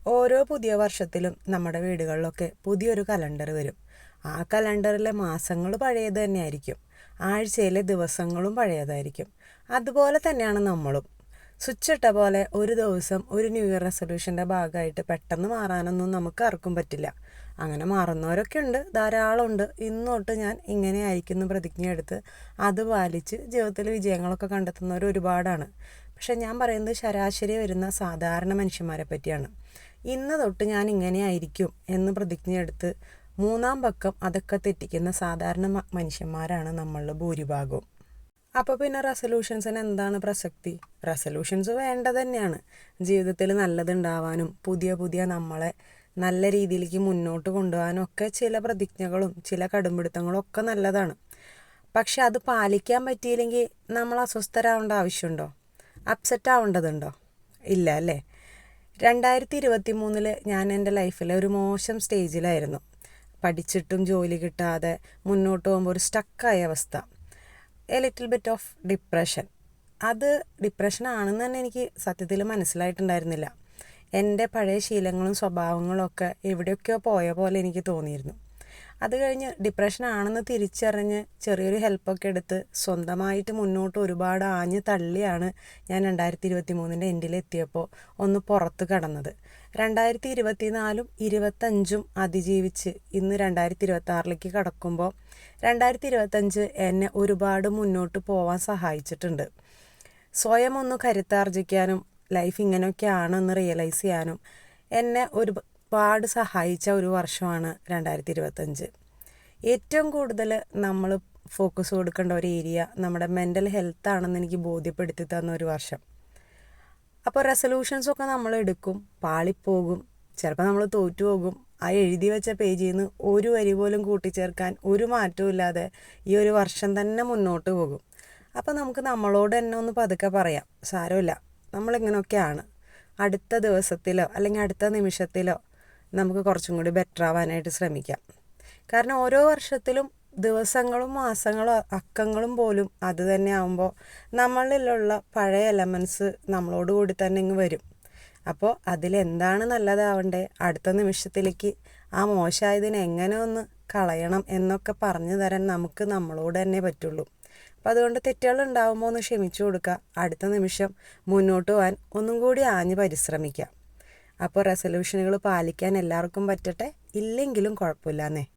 ഓരോ പുതിയ വർഷത്തിലും നമ്മുടെ വീടുകളിലൊക്കെ പുതിയൊരു കലണ്ടർ വരും. ആ കലണ്ടറിലെ മാസങ്ങൾ പഴയത് തന്നെയായിരിക്കും, ആഴ്ചയിലെ ദിവസങ്ങളും പഴയതായിരിക്കും. അതുപോലെ തന്നെയാണ് നമ്മളും. സ്വിച്ച് ഇട്ട പോലെ ഒരു ദിവസം ഒരു ന്യൂ ഇയർ റെസൊല്യൂഷൻ്റെ ഭാഗമായിട്ട് പെട്ടെന്ന് മാറാനൊന്നും നമുക്ക് ആർക്കും പറ്റില്ല. അങ്ങനെ മാറുന്നവരൊക്കെ ഉണ്ട്, ധാരാളം ഉണ്ട്. ഇന്നോട്ട് ഞാൻ ഇങ്ങനെ ആയിരിക്കുന്നു പ്രതിജ്ഞ എടുത്ത് അത് പാലിച്ച് ജീവിതത്തിൽ വിജയങ്ങളൊക്കെ കണ്ടെത്തുന്നവർ ഒരുപാടാണ്. പക്ഷെ ഞാൻ പറയുന്നത് ശരാശരി വരുന്ന സാധാരണ മനുഷ്യന്മാരെ പറ്റിയാണ്. ഇന്ന് തൊട്ട് ഞാൻ ഇങ്ങനെ ആയിരിക്കും എന്ന് പ്രതിജ്ഞ എടുത്ത് മൂന്നാം പക്കം അതൊക്കെ തെറ്റിക്കുന്ന സാധാരണ മനുഷ്യന്മാരാണ് നമ്മളിൽ ഭൂരിഭാഗവും. അപ്പോൾ പിന്നെ റെസൊല്യൂഷൻസിന് എന്താണ് പ്രസക്തി? റെസൊല്യൂഷൻസ് വേണ്ടത് തന്നെയാണ്. ജീവിതത്തിൽ നല്ലതുണ്ടാവാനും പുതിയ പുതിയ നമ്മളെ നല്ല രീതിയിലേക്ക് മുന്നോട്ട് കൊണ്ടുപോകാനും ഒക്കെ ചില പ്രതിജ്ഞകളും ചില കടുംപിടുത്തങ്ങളും ഒക്കെ നല്ലതാണ്. പക്ഷെ അത് പാലിക്കാൻ പറ്റിയില്ലെങ്കിൽ നമ്മൾ അസ്വസ്ഥരാവേണ്ട ആവശ്യമുണ്ടോ? അപ്സെറ്റ് ആവേണ്ടതുണ്ടോ? ഇല്ല അല്ലേ? 2023 ഞാൻ എൻ്റെ ലൈഫിലെ ഒരു മോശം സ്റ്റേജിലായിരുന്നു. പഠിച്ചിട്ടും ജോലി കിട്ടാതെ മുന്നോട്ട് പോകുമ്പോൾ ഒരു സ്റ്റക്കായ അവസ്ഥ, A little bit of depression. അത് ഡിപ്രഷൻ ആണെന്ന് തന്നെ എനിക്ക് സത്യത്തിൽ മനസ്സിലായിട്ടുണ്ടായിരുന്നില്ല. എൻ്റെ പഴയ ശീലങ്ങളും സ്വഭാവങ്ങളും ഒക്കെ എവിടെയൊക്കെയോ പോയ പോലെ എനിക്ക് തോന്നിയിരുന്നു. അത് കഴിഞ്ഞ് ഡിപ്രഷൻ ആണെന്ന് തിരിച്ചറിഞ്ഞ് ചെറിയൊരു ഹെൽപ്പൊക്കെ എടുത്ത് സ്വന്തമായിട്ട് മുന്നോട്ട് ഒരുപാട് ആഞ്ഞ് തള്ളിയാണ് ഞാൻ 2023 എൻഡിലെത്തിയപ്പോൾ ഒന്ന് പുറത്ത് കടന്നത്. 2024 25 അതിജീവിച്ച് ഇന്ന് 2026 കടക്കുമ്പോൾ 2025 എന്നെ ഒരുപാട് മുന്നോട്ട് പോവാൻ സഹായിച്ചിട്ടുണ്ട്. സ്വയം ഒന്ന് കരുത്താർജിക്കാനും ലൈഫ് ഇങ്ങനെയൊക്കെയാണെന്ന് റിയലൈസ് ചെയ്യാനും എന്നെ ഒരുപാട് സഹായിച്ച ഒരു വർഷമാണ് 2025. ഏറ്റവും കൂടുതൽ നമ്മൾ ഫോക്കസ് കൊടുക്കേണ്ട ഒരു ഏരിയ നമ്മുടെ മെൻ്റൽ ഹെൽത്ത് ആണെന്ന് എനിക്ക് ബോധ്യപ്പെടുത്തി തന്ന ഒരു വർഷം. അപ്പോൾ റെസൊല്യൂഷൻസൊക്കെ നമ്മൾ എടുക്കും, പാളിപ്പോകും, ചിലപ്പോൾ നമ്മൾ തോറ്റുപോകും. ആ എഴുതി വെച്ച പേജിൽ നിന്ന് ഒരു വരി പോലും കൂട്ടിച്ചേർക്കാൻ ഒരു മാറ്റവും ഇല്ലാതെ ഈ ഒരു വർഷം തന്നെ മുന്നോട്ട് പോകും. അപ്പോൾ നമുക്ക് നമ്മളോട് തന്നെ ഒന്ന് പതുക്കെ പറയാം, സാരമില്ല, നമ്മളിങ്ങനെയൊക്കെയാണ്. അടുത്ത ദിവസത്തിലോ അല്ലെങ്കിൽ അടുത്ത നിമിഷത്തിലോ നമുക്ക് കുറച്ചും കൂടി ബെറ്റർ ആവാനായിട്ട് ശ്രമിക്കാം. കാരണം ഓരോ വർഷത്തിലും ദിവസങ്ങളും മാസങ്ങളും അക്കങ്ങളും പോലും അത് തന്നെ ആകുമ്പോൾ നമ്മളിലുള്ള പഴയ എലമെൻറ്റ്സ് നമ്മളോട് കൂടി തന്നെ ഇങ്ങ് വരും. അപ്പോൾ അതിലെന്താണ് നല്ലതാവണ്ടേ, അടുത്ത നിമിഷത്തിലേക്ക് ആ മോശമായതിനെ എങ്ങനെ ഒന്ന് കളയണം എന്നൊക്കെ പറഞ്ഞു തരാൻ നമുക്ക് നമ്മളോട് തന്നെ പറ്റുള്ളൂ. അപ്പോൾ അതുകൊണ്ട് തെറ്റുകൾ ഉണ്ടാകുമ്പോൾ ഒന്ന് ക്ഷമിച്ചു കൊടുക്കുക, അടുത്ത നിമിഷം മുന്നോട്ട് പോകാൻ ഒന്നും കൂടി ആഞ്ഞ് പരിശ്രമിക്കുക. അപ്പോൾ റെസൊല്യൂഷനുകൾ പാലിക്കാൻ എല്ലാവർക്കും പറ്റട്ടെ. ഇല്ലെങ്കിലും കുഴപ്പമില്ലാന്നേ.